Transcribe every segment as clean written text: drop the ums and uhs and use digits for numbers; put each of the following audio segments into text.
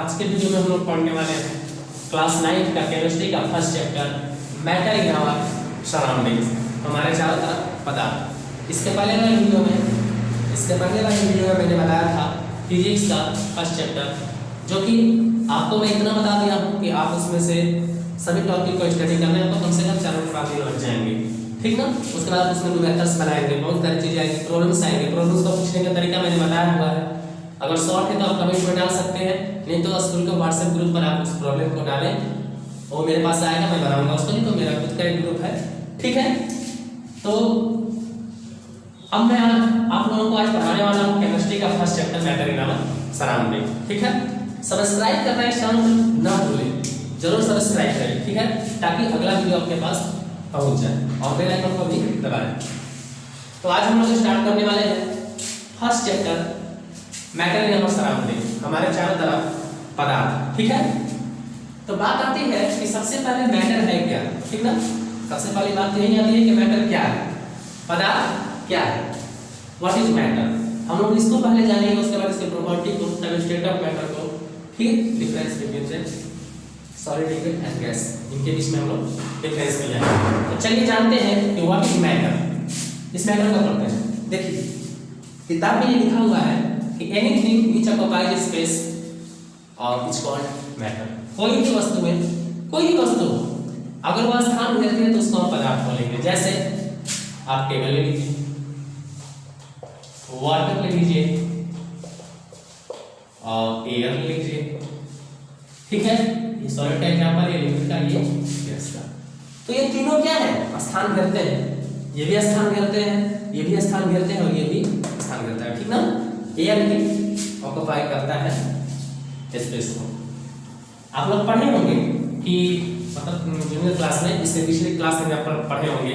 आज के वीडियो में हम लोग पढ़ने वाले हैं क्लास 9 का केमिस्ट्री का first chapter matter in our surroundings, हमारे चारों तरफ पदार्थ। इसके पहले वाले वीडियो में मैंने बताया था फिजिक्स का फर्स्ट चैप्टर, जो कि आपको मैं इतना बता दिया हूँ कि आप उसमें से सभी टॉपिक को स्टडी करने में कम से कम 4 घंटे लग जाएंगे, ठीक ना। उसके बाद उसमें न्यूमेरिकल्स बनाएंगे, बहुत सारी चीजें आएंगी, प्रॉब्लम्स आएंगे। प्रॉब्लम्स को पूछने का तरीका मैंने बताया हुआ है, अगर शॉर्ट है तो आप कमेंट में डाल सकते हैं, नहीं तो स्कूल के व्हाट्सएप ग्रुप पर आप उस प्रॉब्लम को डालें, वो मेरे पास आएगा, मैं बनाऊंगा उसको, नहीं तो मेरा खुद का एक ग्रुप है, ठीक है। तो अब मैं आप लोगों को आज पढ़ाने वाला हूँ केमिस्ट्री का first chapter matter in our surrounding, ठीक है। सब्सक्राइब करना इस चैनल को ना भूलें, जरूर सब्सक्राइब करें, ठीक है, ताकि अगला वीडियो आपके पास पहुंच जाए और बेल आइकन को भी दबाएं। तो आज हम लोग स्टार्ट करने वाले हैं first chapter matter in our surrounding, हमारे चारों तरफ पदार्थ, ठीक है। तो बात आती है कि सबसे पहले मैटर है क्या, ठीक ना। सबसे पहली बात यही आती है कि मैटर क्या है, पदार्थ क्या है, व्हाट इज मैटर। हम लोग इसको पहले जानेंगे, उसके बाद इसके प्रॉपर्टी को, स्टेट ऑफ मैटर को, ठीक, difference between solid liquid and gas, इनके बीच में हम लोग डिफरेंस में जाएंगे। तो चलिए जानते हैं कि व्हाट इज मैटर। इस मैटर को पढ़ते हैं। देखिए किताब में ये लिखा हुआ है कि एनीथिंग व्हिच ऑक्युपाइज स्पेस और इज कॉल्ड मैटर। कोई भी वस्तु है, कोई भी वस्तु अगर वह स्थान घेरती है तो उसको हम पदार्थ बोलेंगे। जैसे आप टेबल ले लीजिए, वाटर ले लीजिए और एयर ले लीजिए, ठीक है। ये सॉलिड का एग्जांपल, ये लिक्विड का, ये गैस का। तो ये तीनों क्या है, स्थान घेरते हैं। ये भी स्थान घेरते हैं, ये भी स्थान घेरते हैं और ये भी स्थान घेरता है, ठीक ना। एयर भी ऑक्युपाई करता है स्पेस को। आप लोग पढ़े होंगे कि मतलब जूनियर क्लास में, इससे पिछली क्लास में आप पढ़े होंगे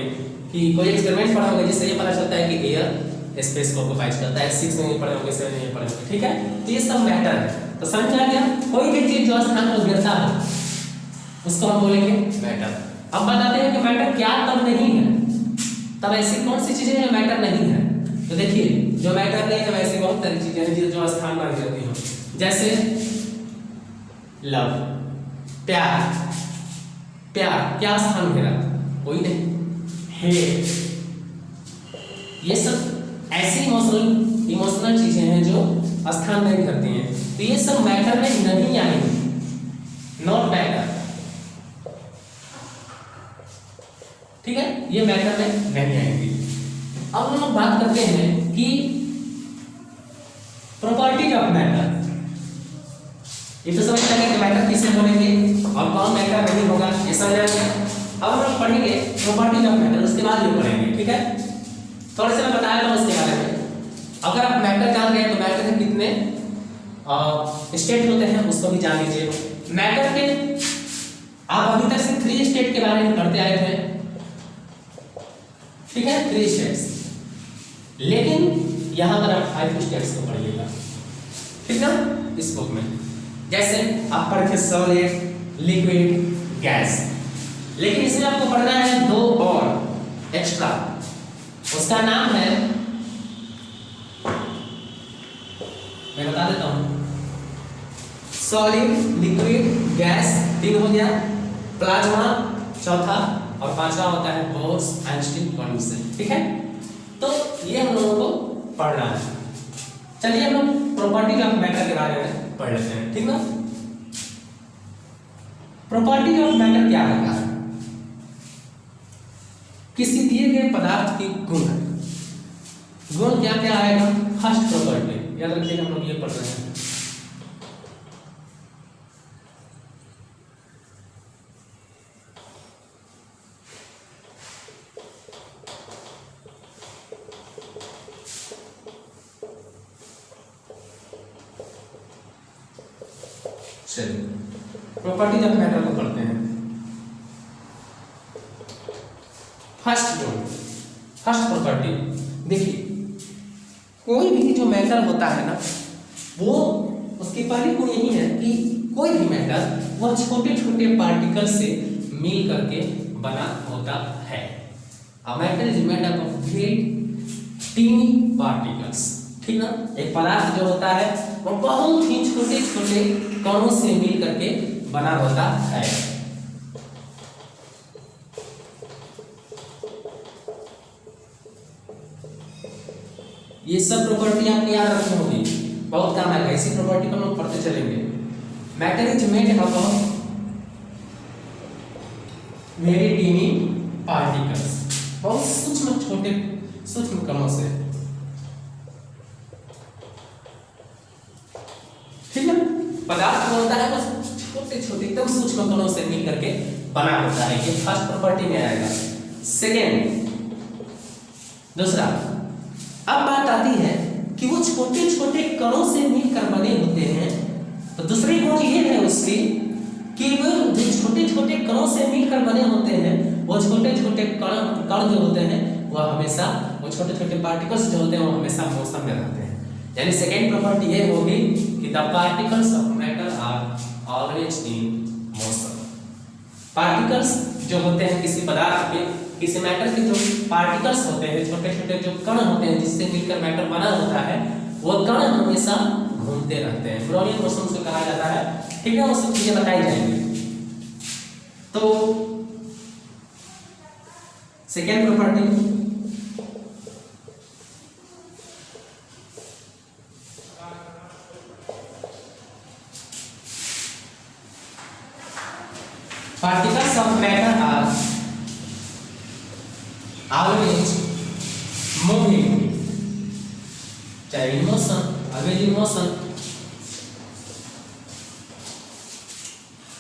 कि कोई एक्सपेरिमेंट पढ़ा होगा जिससे ये पता चलता है कि एयर स्पेस को ऑक्युपाई करता है। 6 में ये पढ़े होंगे, 7 में ये पढ़े होंगे, ठीक है। तो ये सब मैटर है। तो समझ आ गया, कोई भी चीज जो स्थान को घेरता है उसको हम बोलेंगे मैटर। अब बताते हैं कि मैटर क्या तब नहीं है, तब ऐसी कौन सी चीजें जो मैटर नहीं है। तो देखिए जो मैटर नहीं है वैसी बहुत सारी चीजें हैं जो स्थान पर घेरती हो, जैसे लव, प्यार। प्यार क्या स्थान घेरा, कोई नहीं। हेट, ये सब ऐसी इमोशनल चीजें हैं जो स्थान में घेरती हैं, तो ये सब मैटर में नहीं आएंगी, नॉट मैटर, ठीक है, ये मैटर में नहीं आएंगी। अब हम लोग बात करते हैं कि प्रॉपर्टीज ऑफ मैटर। ये तो समझ लेंगे कि मैटर किसे बोलेंगे और कौन मैटर नहीं होगा, ये समझ जाएंगे। अब हम लोग पढ़ेंगे प्रॉपर्टीज ऑफ मैटर, उसके बाद ये पढ़ेंगे, ठीक है। थोड़ा सा मैं बताया था उसके बारे में। अगर आप मैटर जान गए तो मैटर के कितने स्टेट होते हैं उसको भी जान लीजिए। मैटर के आप अभी तक से 3 स्टेट के बारे में पढ़ते आए थे, ठीक है, 3 स्टेट्स, लेकिन यहां पर आप 5 स्टेट्स को पढ़िएगा, ठीक ना, इस बुक में। जैसे आप पढ़ थे सॉलिड, लिक्विड, गैस, लेकिन इसमें आपको पढ़ना है 2 और एक्स्ट्रा। उसका नाम है, मैं बता देता हूं, सॉलिड, लिक्विड, गैस 3 हो गया, प्लाज्मा चौथा, और 5वां होता है बोर्स आइंस्टीन कंडीशन, ठीक है। तो ये हम लोगों को पढ़ना है। चलिए हम लोग प्रॉपर्टी ऑफ मैटर के बारे में पढ़ लेते हैं, ठीक ना। प्रॉपर्टी ऑफ मैटर क्या होता है, किसी दिए गए पदार्थ की गुण। गुण क्या क्या आएगा, फर्स्ट प्रॉपर्टी, याद रखिएगा, हम लोग ये पढ़ रहे हैं। प्रॉपर्टीज ऑफ मैटर को पढ़ते हैं। फर्स्ट गुण, फर्स्ट प्रॉपर्टी, देखिए कोई भी जो मैटर होता है ना, वो उसकी पहली गुण यही है कि कोई भी मैटर वह छोटे छोटे पार्टिकल से मिल करके बना होता है। A matter is made up of very teeny particles, ठीक ना। एक पदार्थ जो होता है वो बहुत ही छोटे छोटे कणों से मिल करके बना होता है। ये सब प्रॉपर्टी आपने याद रखनी होगी, बहुत काम आएगा। इसी प्रॉपर्टी को हम लोग पढ़ते चलेंगे। Matter is made up of very tiny particles, बहुत सूक्ष्म छोटे सूक्ष्म कणों से, ठीक है। पदार्थ होता है बस छोटे छोटे एकदम सूक्ष्म कणों से मिल करके बना होता है। ये फर्स्ट प्रॉपर्टी में आएगा। सेकेंड, दूसरा, अब बात आती है कि वो छोटे छोटे कणों से मिलकर बने होते हैं, तो दूसरी गुण ये है उसकी कि वो जो छोटे छोटे कणों से मिलकर बने होते हैं, वो छोटे छोटे कण जो होते हैं वो हमेशा, वो छोटे छोटे पार्टिकल्स जो होते हैं वो हमेशा मौसम में रहते हैं। यानी सेकेंड प्रॉपर्टी ये होगी कि the particles of matter are always in motion. Particles जो होते हैं किसी पदार्थ के, किसी मैटर के जो पार्टिकल्स होते हैं, छोटे छोटे जो कण होते हैं जिससे मिलकर मैटर बना होता है, वो कण हमेशा घूमते रहते हैं। ब्रोनियन मोशन से कहा जाता है, ठीक है। वो सब चीजें बताई जाएंगी। तो second property, particles of matter are always moving, चाहे in motion, always in motion।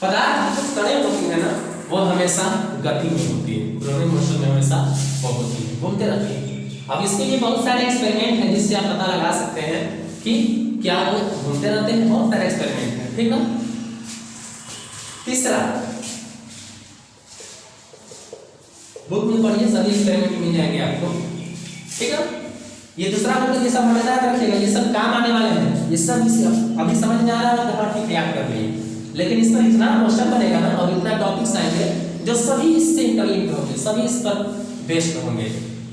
पदार्थ जो कणें होती है ना, वो हमेशा गति में होती है, ब्रोनियन मोशन में हमेशा वो होती है, घूमते रहती है। अब इसके लिए बहुत सारे एक्सपेरिमेंट हैं जिससे आप पता लगा सकते हैं कि क्या वो घूमते रहते हैं। बहुत सारे एक्सपेरिमेंट हैं, ठीक ना। तीसरा, बुक में पढ़िए, सभी एक्सपेरिमेंट मिल जाएंगे आपको, ठीक है। ये दूसरा मतलब ये सब हमेशा याद रखिएगा, ये सब काम आने वाले हैं। ये सब अभी समझ में आ रहा है तो हाँ ठीक याद कर लिए, लेकिन इस पर इतना क्वेश्चन बनेगा ना और इतना टॉपिक्स आएंगे जो सभी इससे इंटरलिंक्ड होंगे, सभी इस पर बेस्ड होंगे।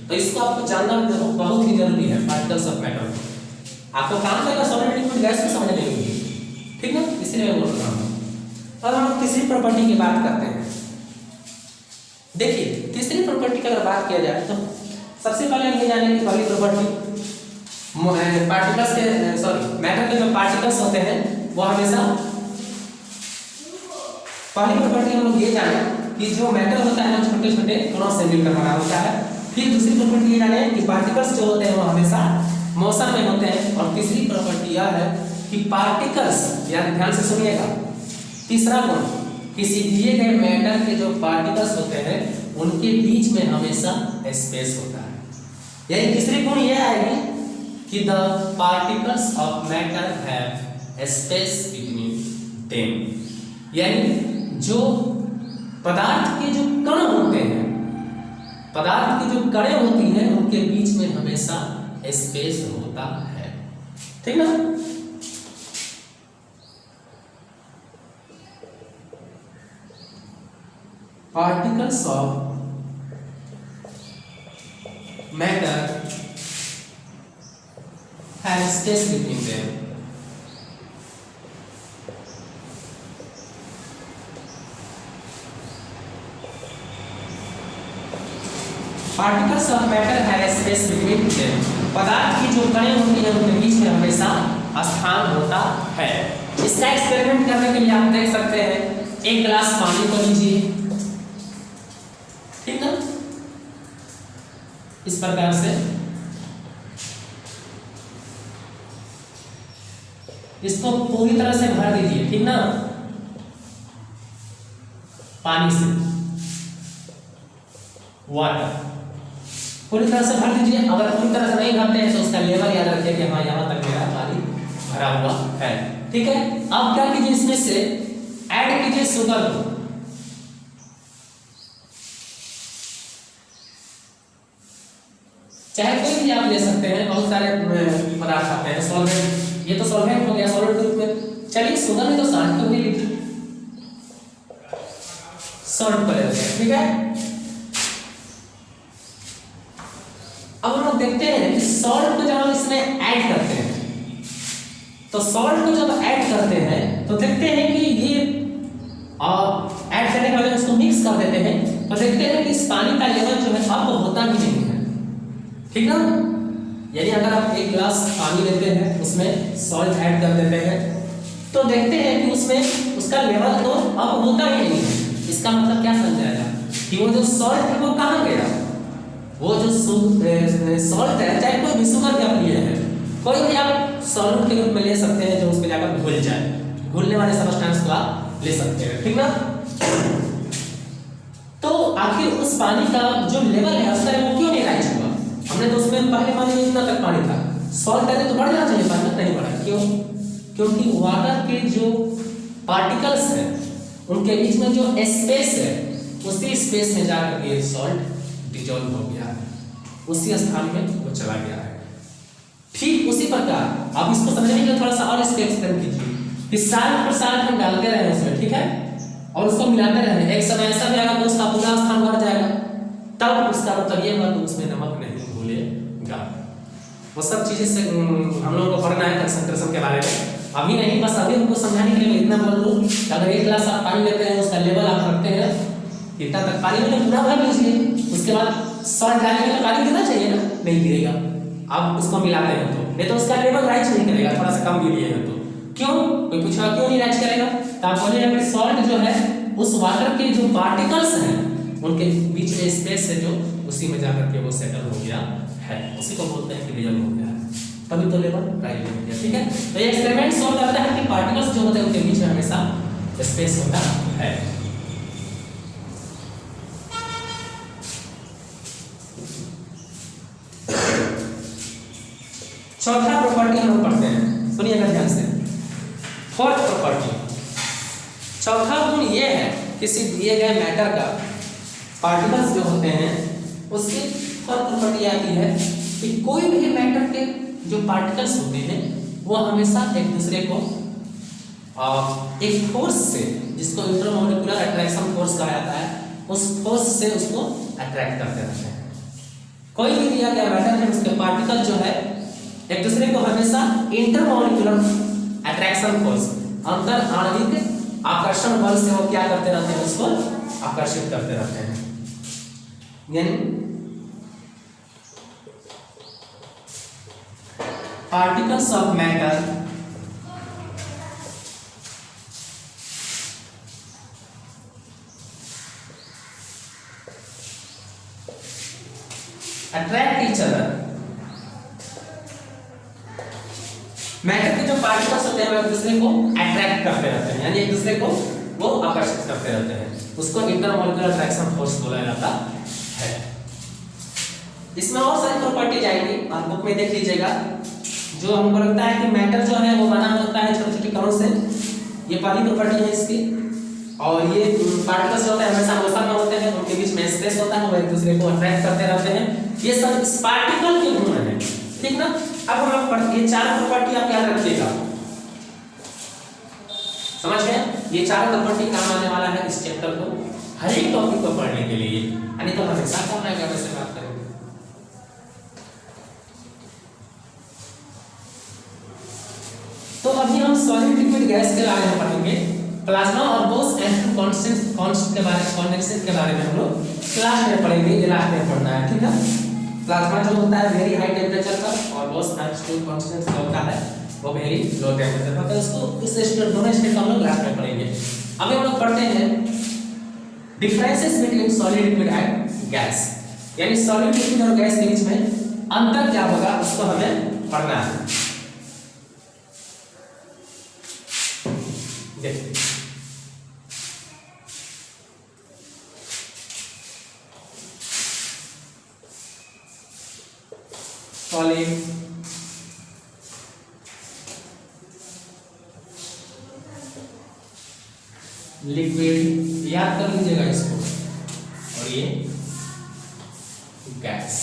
तो इसको आपको जानना बहुत ही जरूरी है। पार्टिकल्स ऑफ मैटर आपको काम करेगा सॉलिड लिक्विड गैस को समझने में, ठीक है, इसलिए मैं बोल रहा हूँ। अब हम तीसरी प्रॉपर्टी की बात करते हैं। देखिए, तीसरी प्रॉपर्टी की अगर बात किया जाए तो सबसे पहले हम ये जानेंगे कि पहली प्रॉपर्टी पार्टिकल्स के मैटर के जो पार्टिकल्स होते हैं वो हमेशा, पहली प्रॉपर्टी हम लोग ये जाने कि जो मैटर होता है वो छोटे छोटे कणों से मिलकर बना होता है। फिर दूसरी प्रॉपर्टी ये जाने कि पार्टिकल्स जो होते हैं वो हमेशा मोशन में होते हैं। और तीसरी प्रॉपर्टी यह है कि पार्टिकल्स, यानी ध्यान से सुनिएगा, तीसरा गुण, किसी दिए गए मैटर के जो पार्टिकल्स होते हैं उनके बीच में हमेशा स्पेस होता है। यानी तीसरी गुण ये आएगी कि the particles of matter have space between them. यानी जो पदार्थ के जो कण होते हैं, पदार्थ की जो कणें होती हैं उनके बीच में हमेशा स्पेस होता है, ठीक ना। Particles of matter have space between them. Particles of matter have space between them. पदार्थ की जो कणें होती हैं उनके बीच में हमेशा स्थान होता है। इसका एक्सपेरिमेंट करने के लिए आप देख सकते हैं, एक गिलास पानी को लीजिए, ठीक है, इस प्रकार से इसको पूरी तरह से भर दीजिए, ठीक ना, पानी से, वाटर पूरी तरह से भर दीजिए। अगर पूरी तरह से नहीं भरते हैं तो उसका लेवल याद रखिए कि हाँ यहाँ तक मेरा पानी भरा हुआ है, ठीक है। अब क्या कीजिए, इसमें से ऐड कीजिए शुगर को, चाहे कोई भी आप ले सकते हैं, बहुत सारे पदार्थ आते हैं, सॉल्वेंट, ये तो सॉल्वेंट हो गया सॉलिड के रूप में। चलिए शुगर में तो साल्ट को भी लीजिए, सॉल्ट कर लेते हैं, ठीक है। अब हम लोग देखते हैं कि सॉल्ट को जब हम इसमें ऐड करते तो सॉल्ट को जब ऐड करते हैं तो देखते हैं कि ये ऐड करने के बाद उसको मिक्स कर देते हैं तो देखते हैं कि इस पानी का लेवल जो है अब होता ही नहीं है, ठीक ना। यानी अगर आप एक गिलास पानी लेते हैं उसमें सॉल्ट ऐड कर देते हैं तो देखते हैं कि उसमें उसका लेवल तो अब होता ही नहीं है। इसका मतलब क्या समझाया कि वो जो सॉल्ट है वो कहाँ गया, वो जो सॉल्ट है चाहे कोई भी शुगर का प्रिय है, कोई भी आप सॉल्ट के रूप में ले सकते हैं जो उस पर जाकर घुल जाए, घुलने वाले सब्सटेंस को आप ले सकते हैं, ठीक ना। तो आखिर उस पानी का जो लेवल है स्तर है वो क्यों नहीं राइज हुआ? हमने तो उसमें पहले पानी में इतना तक पानी था, सॉल्ट है तो बढ़ जाना चाहिए, पानी नहीं बढ़ा, क्यों? क्योंकि वाटर के जो पार्टिकल्स हैं उनके बीच में जो स्पेस है उसी स्पेस में जाकर के सॉल्ट डिजॉल्व हो गया है, उसी स्थान में वो चला गया है। ठीक उसी प्रकार आप इसको समझने के लिए थोड़ा सा और इसको एक्सप्लेन कीजिए कि साल पर साल हम डालते रहे उसमें, ठीक है, और उसको मिलाते रहे, एक समय ऐसा भी आएगा तो उसका पूरा स्थान भर जाएगा, तब उसका मतलब ये हुआ कि उसमें नमक नहीं घुलेगा। वो सब चीजें से हम लोगों को पढ़ना है कंसंट्रेशन के बारे में, अभी नहीं, बस अभी हमको समझाने के लिए इतना बोल दूं कि अगर एक गिलास आप पानी लेते हैं उसका लेवल आप रखते हैं इतना तक, पानी में पूरा भर लीजिए, उसके बाद सॉल्ट डालेंगे तो पानी गिरना चाहिए ना, नहीं गिरेगा। आप उसको मिलाते हैं तो नहीं तो उसका लेवल राइज नहीं करेगा, थोड़ा सा कम भी लिएगा तो क्यों, कोई पूछा क्यों नहीं राइज करेगा? तो आप बोलिए कि सॉल्ट जो है उस वाटर के जो पार्टिकल्स हैं उनके बीच में स्पेस है जो उसी में जाकर के वो सेटल हो गया है, उसी को बोलते हैं कि डिजॉल्व हो गया है, तभी तो लेवल राइज हो गया, ठीक है। तो ये एक्सपेरिमेंट शो करता है कि पार्टिकल्स जो होते हैं उनके बीच में हमेशा स्पेस होता है। चौथा प्रॉपर्टी हम लोग पढ़ते हैं, सुनिएगा ध्यान से। फोर्थ प्रॉपर्टी, चौथा गुण ये है किसी दिए गए मैटर का पार्टिकल्स जो होते हैं उसकी फोर्थ प्रॉपर्टी आती है कि कोई भी मैटर के जो पार्टिकल्स होते हैं वो हमेशा एक दूसरे को एक फोर्स से, जिसको इंटरमोलिकुलर अट्रैक्शन फोर्स कहा जाता है, उस फोर्स से उसको अट्रैक्ट करते रहते हैं। कोई भी दिया गया मैटर है उसके पार्टिकल जो है एक दूसरे को हमेशा इंटरमोलिकुलर अट्रैक्शन फोर्स, अंतर आणविक आकर्षण बल से वो क्या करते रहते हैं, उसको आकर्षित करते रहते हैं। यानी particles of matter attract each other, matter के जो पार्टिकल्स होते हैं वो एक दूसरे को अट्रैक्ट करते रहते हैं, यानी एक दूसरे को वो आकर्षित करते रहते हैं, उसको इंटरमोलिकुलर अट्रैक्शन फोर्स बोला जाता है। इसमें और सारी प्रॉपर्टीज आएंगी, आप बुक में देख लीजिएगा। जो हमको लगता है कि मैटर जो है वो बना होता है छोटे छोटे कणों से, ये पहली प्रॉपर्टी है इसकी। और ये पार्टिकल्स जो होते हैं हमेशा मोशन में होते हैं, उनके बीच में स्पेस होता है, वो एक दूसरे को अट्रैक्ट करते रहते हैं। ये सब इस पार्टिकल के गुण हैं, ठीक ना। अब हम लोग ये चार प्रॉपर्टी आप याद रखिएगा, समझ गए? ये चार प्रॉपर्टी काम आने वाला है इस चैप्टर को, हर एक टॉपिक को पढ़ने के लिए, यानी तो हमेशा काम आएगा। वैसे बात करेंगे तो अभी हम सॉलिड लिक्विड गैस के बारे में पढ़ेंगे, प्लाज्मा और बोस एंड कांस्टेंट के बारे में, कंडेंसेट के बारे में हम लोग क्लास में पढ़ेंगे, ये लास्ट में पढ़ना है, ठीक है। प्लाज्मा जो होता है वेरी हाई टेम्परेचर पर, और बोस एंड कांस्टेंट जो होता है वो वेरी लो टेम्परेचर पर, तो उसको इस स्टेट दोनों स्टेट हम लोग लास्ट में पढ़ेंगे। अभी हम लोग पढ़ते हैं differences between solid liquid and gas, यानी सॉलिड लिक्विड और गैस के बीच में अंतर क्या होगा उसको हमें पढ़ना है। देखिए सॉलिड लिक्विड याद कर लीजिएगा इसको, और ये गैस,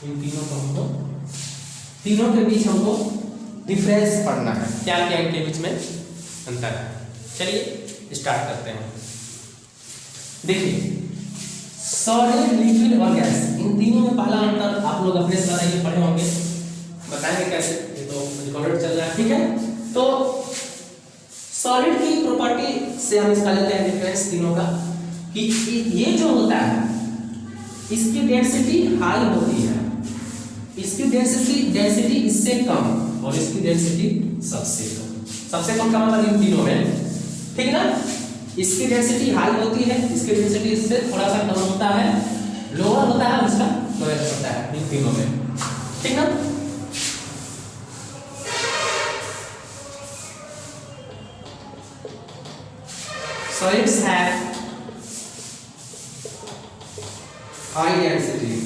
इन तीनों को हमको, तीनों के बीच हमको डिफरेंस पढ़ना है, क्या क्या इनके बीच में अंतर है। चलिए स्टार्ट करते हैं। देखिए सॉलिड लिक्विड और गैस, इन तीनों में पहला अंतर आप लोग अपने से बताइए, पढ़े होंगे, बताएंगे कैसे? तो रिकॉर्डेड चल रहा है, ठीक है। तो सॉलिड की प्रॉपर्टी से हम इसका लेते हैं डिफरेंस तीनों का, कि ये जो होता है इसकी डेंसिटी हाई होती है, इसकी डेंसिटी इससे कम और इसकी डेंसिटी सबसे कम। सबसे कम का मतलब इन तीनों में, ठीक ना। इसकी डेंसिटी हाई होती है, इसकी डेंसिटी इससे थोड़ा सा कम होता है, लोअर होता है, इसका लोएस्ट होता है इन तीनों में, ठीक ना। Solids have high density,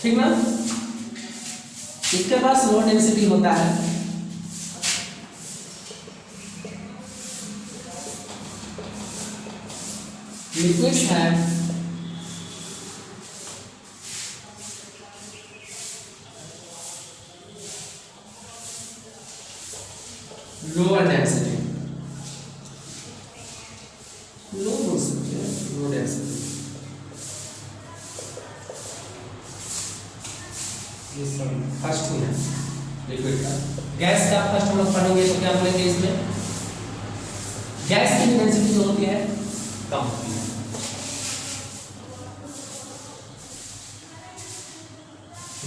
ठीक ना। इसके पास लो डेंसिटी होता है, liquids have lower density, लो बोल सकते हैं, लो डेंसिटी। ये सब फर्स्ट में है लिक्विड का। गैस का फर्स्ट हम लोग पढ़ेंगे तो क्या बोलेंगे इसमें, गैस की डेंसिटी जो होती है कम होती है,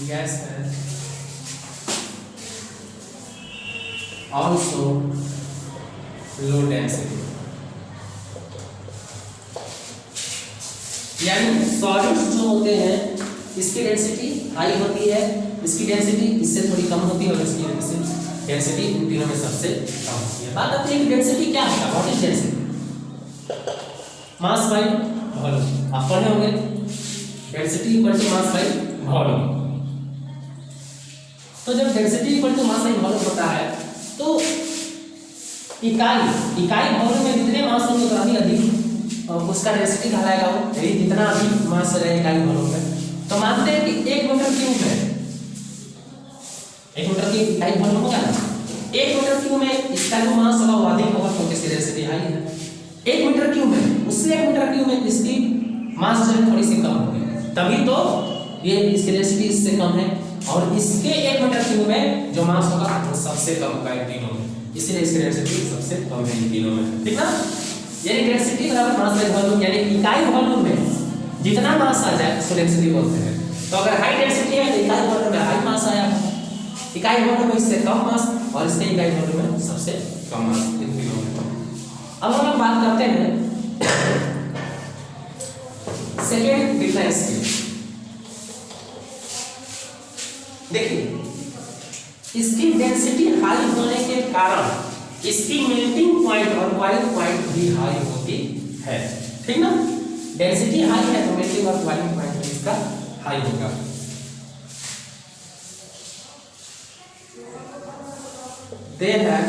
गैस है also low density, यानी सॉलिड्स जो होते हैं इसकी डेंसिटी हाई होती है, इसकी डेंसिटी इससे थोड़ी कम होती है और इसकी डेंसिटी इन तीनों में सबसे कम होती है। बात आती है कि डेंसिटी क्या होता है, what is density, mass by volume. आप पढ़े होंगे density equal to mass by volume. तो जब density equal to mass by volume होता है तो इकाई वॉल्यूम में जितने मास होंगे उतना ही अधिक उसका डेंसिटी कहलाएगा वो, यदि जितना अधिक मास है इकाई वॉल्यूम में। तो मानते हैं कि 1 मीटर क्यूब है, 1 मीटर की इकाई वॉल्यूम होगा ना, 1 मीटर क्यूब में इसका जो मास होगा वो अधिक होगा क्योंकि इसकी डेंसिटी हाई है। 1 मीटर क्यूब में उससे 1 मीटर क्यूब में इसकी मास जो है थोड़ी सी कम होगी, तभी तो ये इसकी डेंसिटी इससे कम है, और इसके 1 मीटर क्यूब में जो मास होगा वो सबसे कम होगा इन तीनों में, इसलिए इसकी डेंसिटी सबसे कम है इन तीनों में, ठीक ना। यानी डेंसिटी बराबर मास बाय वॉल्यूम, यानी इकाई वॉल्यूम में जितना मास आ जाए उसको डेंसिटी बोलते हैं। तो अगर हाई डेंसिटी है तो इकाई वॉल्यूम में हाई मास आया, इकाई वॉल्यूम में इससे कम मास और इसके इकाई वॉल्यूम में सबसे कम मास इन तीनों में। अब हम लोग बात करते हैं सेकेंड डिफरेंस की। देखिए इसकी डेंसिटी हाई होने के कारण इसकी मेल्टिंग पॉइंट और बॉइलिंग पॉइंट भी हाई होती है, ठीक ना। डेंसिटी हाई है तो मेल्टिंग और बॉइलिंग पॉइंट भी इसका हाई होगा। They have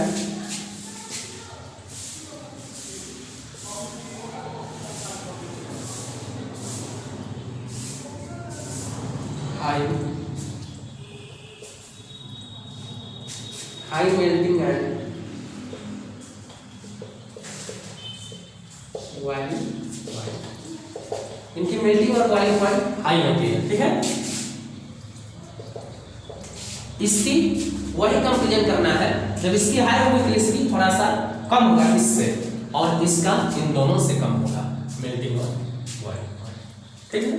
high melting and boiling point, इनकी मेल्टिंग और बॉइलिंग पॉइंट हाई होती है, ठीक है। इसकी वही कंपेरिजन करना है, जब इसकी हाई होगी तो इसकी थोड़ा सा कम होगा इससे, और इसका इन दोनों से कम होगा मेल्टिंग और बॉइलिंग पॉइंट, ठीक है।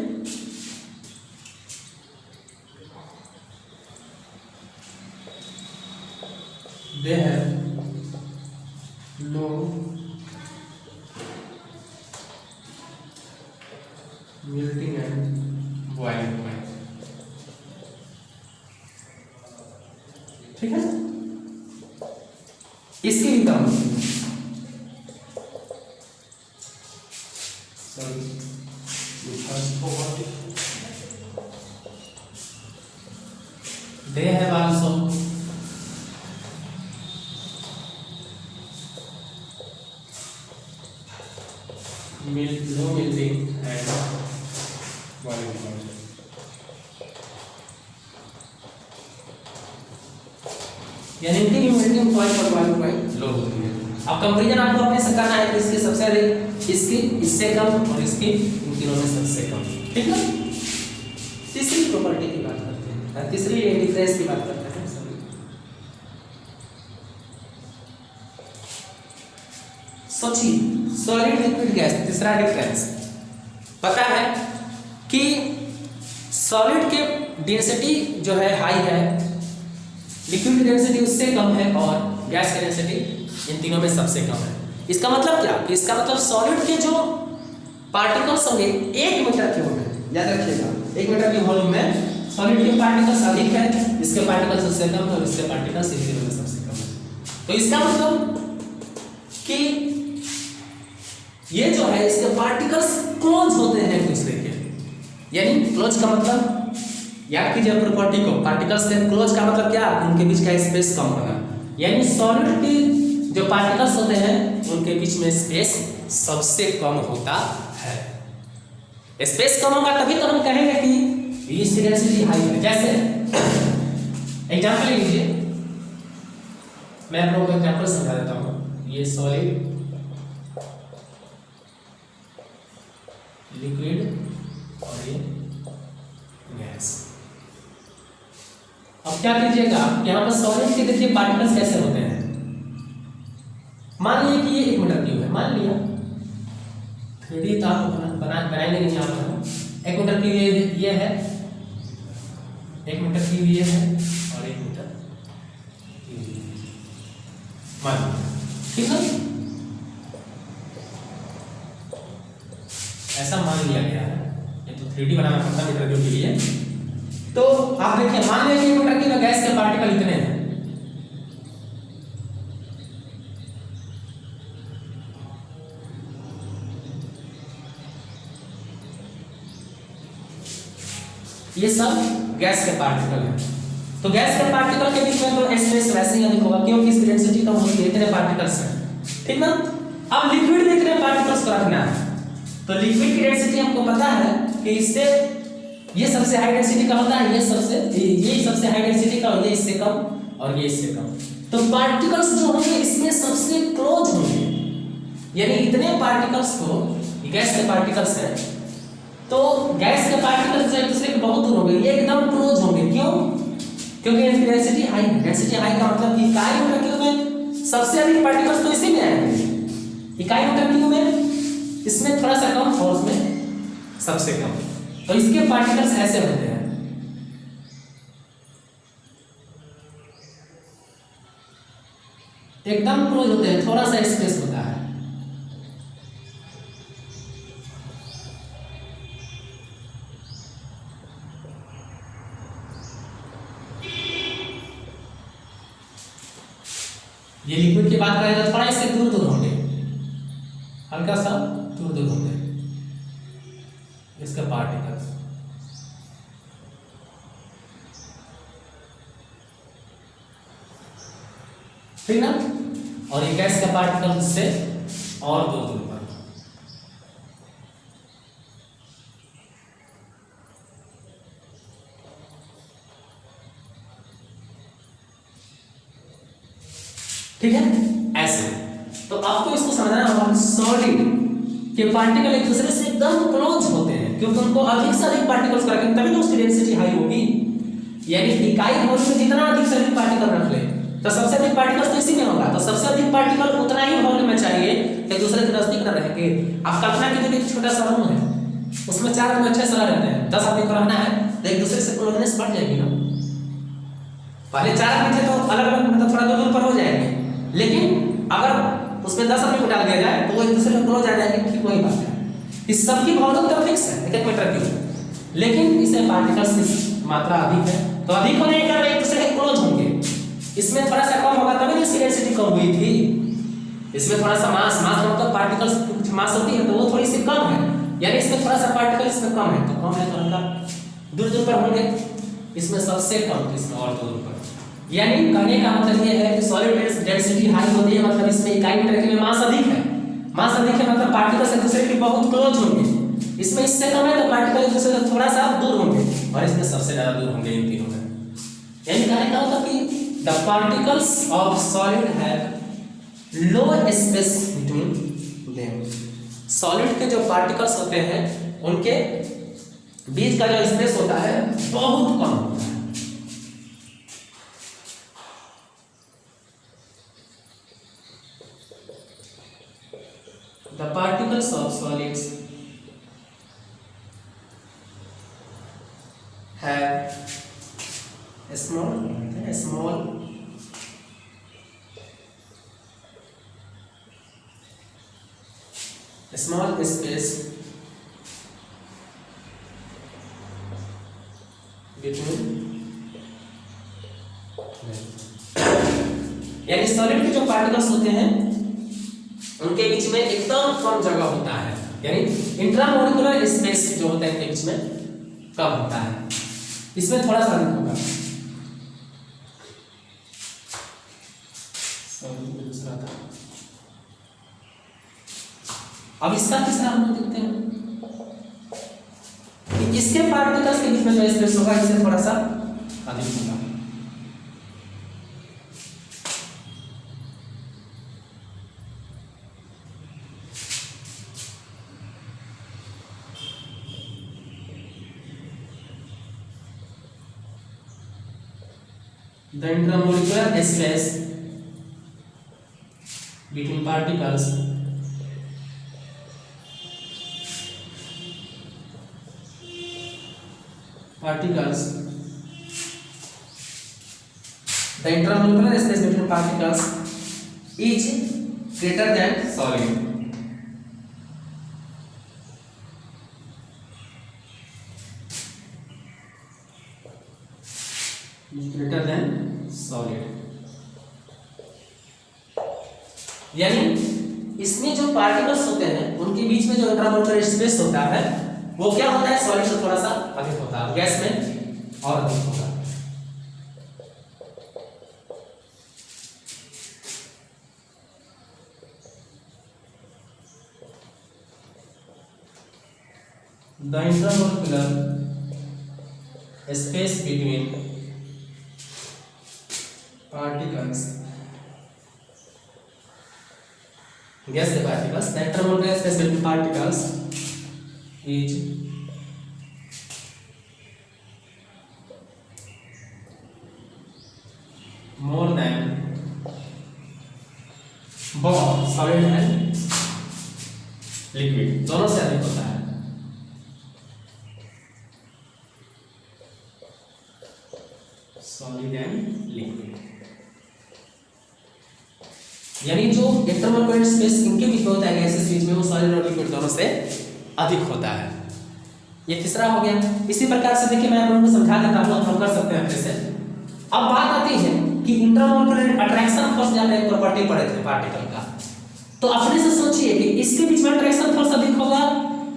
They have low melting and boiling point, ठीक है। इसकी भी कम they have also low melting and boiling point, यानी इनकी मेल्टिंग पॉइंट और बॉइलिंग पॉइंट लो होती है। अब कंपैरिजन आपको अपने से करना है कि इसकी सबसे अधिक, इसकी इससे कम और इसकी इन तीनों में सबसे कम, ठीक है। तीसरी प्रॉपर्टी की बात करते हैं, तीसरी डिफरेंस की बात करते हैं। सोचिए, सॉलिड लिक्विड गैस, तीसरा डिफरेंस पता है कि सॉलिड के डेंसिटी जो है हाई है, लिक्विड की डेंसिटी उससे कम है और गैस की डेंसिटी इन तीनों में सबसे कम है। इसका मतलब क्या? कि इसका मतलब सॉलिड के जो पार्टिकल्स होंगे 1 मीटर क्यूब में, याद रखिएगा 1 मीटर क्यूब वॉल्यूम में सॉलिड के पार्टिकल्स अधिक है, इसके पार्टिकल्स सबसे कम है और इसके पार्टिकल्स इन तीनों में सबसे कम है। तो इसका मतलब कि ये जो है इसके पार्टिकल्स क्लोज होते हैं एक दूसरे के, यानी क्लोज का मतलब याद कीजिए प्रॉपर्टी को, पार्टिकल्स के क्लोज का मतलब क्या? उनके बीच का स्पेस कम होगा, यानी सॉलिड के जो पार्टिकल्स होते हैं उनके बीच में स्पेस सबसे कम होता है। स्पेस कम होगा तभी तो हम कहेंगे कि इसकी डेंसिटी हाई है। जैसे एग्जांपल ले लीजिए, मैं आप लोगों को एग्जांपल समझा देता हूँ। ये सॉलिड, लिक्विड और ये गैस। अब क्या कीजिएगा, यहाँ पर सॉलिड के देखिए पार्टिकल्स कैसे होते हैं। मान लिया कि ये 1 मीटर क्यूब है, मान लिया 3D तो आप बनाएंगे नहीं यहाँ पर। 1 मीटर क्यूब ये है, 1 मीटर क्यूब ये है और 1 मीटर मान, ठीक है, ऐसा मान लिया गया है। ये तो 3D बनाना पड़ता मीटर क्यूब के लिए। तो आप देखिए, मान लिया कि 1 मीटर क्यूब गैस के पार्टिकल इतने हैं, ये सब गैस के पार्टिकल हैं। तो गैस के पार्टिकल के बीच में तो स्पेस वैसे ही अधिक होगा क्योंकि इसकी डेंसिटी कम होती है, इतने पार्टिकल्स हैं, ठीक ना। अब लिक्विड में इतने पार्टिकल्स को रखना है, तो लिक्विड की डेंसिटी हमको पता है कि इससे ये सबसे हाई डेंसिटी का होता है, ये सबसे हाई डेंसिटी का, ये इससे कम और ये इससे कम। तो पार्टिकल्स जो होंगे इसमें सबसे क्लोज होंगे, यानी इतने पार्टिकल्स को, गैस के पार्टिकल्स हैं तो गैस के पार्टिकल्स जो एक दूसरे के बहुत दूर होंगे, ये एकदम क्लोज होंगे। क्यों? क्योंकि इनकी डेंसिटी हाई है। डेंसिटी हाई का मतलब कि इकाई मीटर क्यूब में सबसे अधिक पार्टिकल्स तो इसी में आएंगे, इकाई मीटर क्यूब में इसमें थोड़ा सा कम और उसमें सबसे कम। तो इसके पार्टिकल्स ऐसे होते हैं, एकदम क्लोज होते हैं, थोड़ा सा स्पेस होता है। ये लिक्विड की बात करें तो थोड़ा इससे दूर दूर होंगे, हल्का सा दूर दूर होंगे इसके पार्टिकल्स। ठीक ना। और ये गैस का पार्टिकल से और दूर दूर पर। ठीक है, ऐसे। तो आपको इसको समझना होगा, सॉलिड के पार्टिकल एक दूसरे से एकदम क्लोज होते हैं क्योंकि उनको अधिक से अधिक पार्टिकल्स रखेंगे तभी तो उसकी डेंसिटी हाई होगी। यानी इकाई वॉल्यूम में जितना अधिक से अधिक पार्टिकल रख ले तो सबसे अधिक पार्टिकल्स तो इसी में होगा, तो सबसे अधिक पार्टिकल उतना ही वॉल्यूम में चाहिए एक दूसरे के नजदीक न रहेंगे। आप कल्पना कीजिए कि छोटा सा रूम है, उसमें 4 आदमी अच्छे से रहते हैं, 10 आदमी को रहना है तो एक दूसरे से क्लोजनेस बढ़ जाएगी ना। पहले 4 आदमी थे तो अलग अलग मतलब थोड़ा दूर पर हो जाएंगे, लेकिन अगर उसमें 10 आदमी को डाल दिया जाए तो वो एक दूसरे में क्लोज आ जाएंगे। ठीक वही बात है, इस सबकी वॉल्यूम तो फिक्स है 1 मीटर क्यूब, लेकिन इसमें पार्टिकल्स की मात्रा अधिक है तो अधिक होने के कारण एक दूसरे के क्लोज होंगे। इसमें थोड़ा सा कम होगा तभी इसकी डेंसिटी कम हुई थी। इसमें थोड़ा सा मास मतलब पार्टिकल्स कुछ मास होती है तो वो थोड़ी सी कम है, यानी इसमें थोड़ा सा पार्टिकल इसमें कम है तो कम है तो हल्का दूर दूर पर होंगे, इसमें सबसे कम तो इसमें और दूर पर। यानी कहने का मतलब ये है कि सॉलिड डेंसिटी हाई होती है मतलब इसमें इकाई मीटर क्यूब में मास अधिक है। मास अधिक है मतलब पार्टिकल्स एक दूसरे के बहुत क्लोज होंगे, इसमें इससे कम है तो पार्टिकल एक दूसरे से थोड़ा सा दूर होंगे और इसमें सबसे ज्यादा दूर होंगे इन तीनों में। यानी कहने का मतलब कि the particles of solid have low space between them. Solid के जो पार्टिकल्स होते हैं उनके बीच का जो स्पेस होता है बहुत कम होता है, particles of solids have a small space between, यानी सॉलिड के जो पार्टिकल्स होते हैं उनके बीच में एकदम कम जगह होता है, यानी इंट्रामोलिकुलर स्पेस जो होता है इनके बीच में कम होता है, इसमें थोड़ा सा अधिक होगा। दूसरा था, अब इसका तीसरा हम लोग देखते हैं कि इसके पार्टिकल्स के बीच में जो स्पेस होगा इससे थोड़ा सा अधिक होगा। The intramolecular space between particles the intramolecular space between particles is greater than solid. Greater than solid, यानी इसमें जो पार्टिकल्स होते हैं उनके बीच में जो इंट्रामोलिकुलर स्पेस होता है वो क्या होता है, सॉलिड से थोड़ा सा अधिक होता है, गैस में और अधिक होगा। The intramolecular space between particles, gas the particles, the intramolecular space between particles is more than both solid and liquid, दोनों से अधिक होता है। सॉलिड एंड लिक्विड, यानी जो इंट्रामोलिकुलर स्पेस इनके बीच में होता है गैसेस बीच में, वो सॉलिड और लिक्विड दोनों से अधिक होता है। ये तीसरा हो गया। इसी प्रकार से देखिए मैं आप लोगों को समझा देता हूं, हम कर सकते हैं जैसे। अब बात आती है कि इंट्रामोलिकुलर अट्रैक्शन फोर्स जब एक प्रॉपर्टी पढ़े थे पार्टिकल का, तो अपने से सोचिए कि इसके बीच में अट्रैक्शन फोर्स अधिक होगा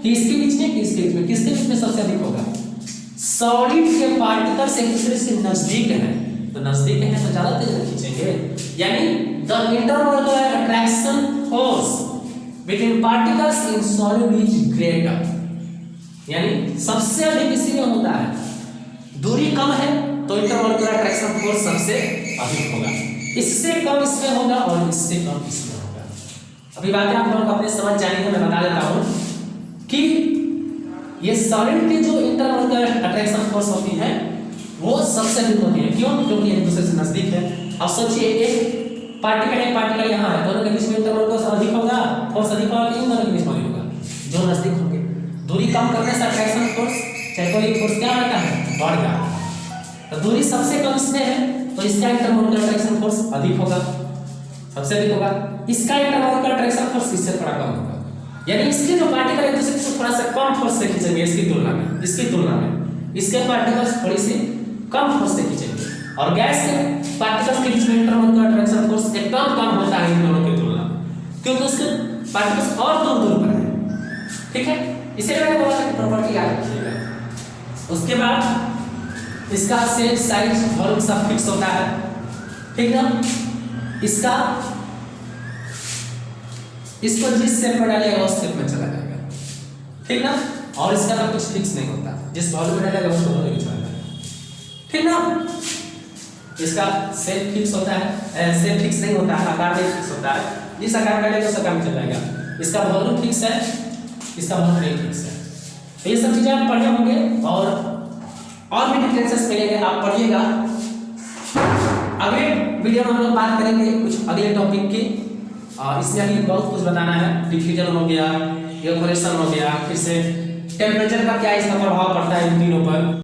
कि इसके बीच में, कि इसके बीच में, किसके बीच में सबसे अधिक होगा? सॉलिड के पार्टिकल्स एक दूसरे से नजदीक हैं, तो नजदीक हैं तो ज्यादा तेज खींचेंगे, यानी the intermolecular attraction force between particles in solid is greater, यानी सबसे अधिक इसलिए होता है दूरी कम है तो इंटरमोलिकुलर अट्रैक्शन फोर्स सबसे अधिक होगा, इससे कम इसमें होगा और इससे कम इसमें होगा। अभी बातें आप लोगों को अपने समझ जानी है, मैं बता देता हूं कि ये सॉलिड की जो इंटरमोलिकुलर अट्रैक्शन फोर्स होती है वो सबसे अधिक होती है। क्यों? क्योंकि एक दूसरे से नजदीक है। अब सोचिए एक पार्टिकल यहाँ है, दोनों के बीच में इंटरमोलिकुलर अधिक होगा, फोर्स अधिक होगा कि इन दोनों के बीच में अधिक होगा? जो नजदीक होंगे। दूरी कम करने से अट्रैक्शन फोर्स, चाहे कोई फोर्स क्या रहता है, बढ़ जाता है। तो दूरी सबसे कम इसमें है तो इसका इंटरमोलिकुलर अट्रैक्शन फोर्स अधिक होगा, सबसे अधिक होगा। इसका इंटरमोलिकुलर अट्रैक्शन फोर्स इससे थोड़ा कम होगा, यानी इसके जो पार्टिकल एक दूसरे से थोड़ा सा कम फोर्स से खींचेंगे इसकी तुलना में, इसके पार्टिकल्स थोड़ी सी कम फोर्स से खींचेंगे, और गैस के पार्टिकल्स के बीच में इंटरमोलिकुलर अट्रैक्शन फोर्स एकदम कम होता है इन दोनों की तुलना में, क्योंकि उसके पार्टिकल्स और दूर दूर पर है। ठीक है, इसे मैंने बोला कि प्रॉपर्टी याद रखिएगा। उसके बाद इसका शेप, साइज, वॉल्यूम सब फिक्स होता है, ठीक है। इसको जिस शेप में डालेगा उस शेप में चला जाएगा, ठीक ना। और इसका तो कुछ फिक्स नहीं होता, जिस वॉल्यूम में डालेगा उसको वॉल्यूम में चला जाएगा, ठीक ना। इसका शेप फिक्स होता है, शेप फिक्स नहीं होता है, आकार नहीं फिक्स होता है, जिस आकार में डालेगा उस आकार में चला जाएगा। इसका वॉल्यूम फिक्स है, इसका वॉल्यूम नहीं फिक्स है। तो ये सब चीजें आप पढ़े होंगे और भी डिफरेंसेस मिलेंगे, आप पढ़िएगा। अगले वीडियो में हम लोग बात करेंगे कुछ अगले टॉपिक की, इसमें अभी बहुत कुछ बताना है। डिफ्यूजन हो गया, इवेपोरेशन हो गया, फिर से टेम्परेचर का क्या इसका प्रभाव पड़ता है इन तीनों पर।